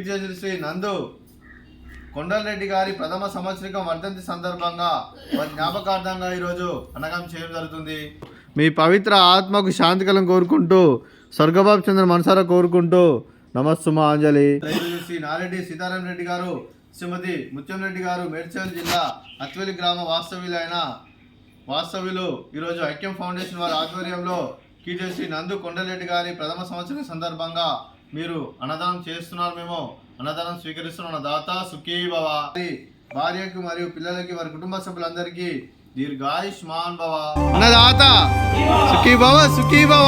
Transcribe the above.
కీర్తి శ్రీ నందు కొండలరెడ్డి గారి ప్రథమ సంవత్సరికం వర్ధంతి సందర్భంగా వారి జ్ఞాపకార్థంగా ఈరోజు అన్నదానం చేయడం జరుగుతుంది. మీ పవిత్ర ఆత్మకు శాంతికలం కోరుకుంటూ స్వర్గబాబు చంద్ర మనసారా కోరుకుంటూ నమస్సుమ అంజలి. శ్రీ నారెడ్డి సీతారాం రెడ్డి గారు, శ్రీమతి ముత్యంరెడ్డి గారు మేడ్చల్ జిల్లా అత్వెలి గ్రామ వాస్తవ్యులు ఈరోజు ఐక్యం ఫౌండేషన్ వారి ఆధ్వర్యంలో కీర్తి శ్రీ నందు కొండలరెడ్డి గారి ప్రథమ సంవత్సరం సందర్భంగా మీరు అన్నదానం చేస్తున్నారు. మేము అన్నదానం స్వీకరిస్తున్న దాత సుఖీ భవ. భార్యకు మరియు పిల్లలకి వారి కుటుంబ సభ్యులందరికీ దీర్ఘాయుష్మాన్ భవ. అన్నదాత సుఖీ భవ, సుఖీ భవ.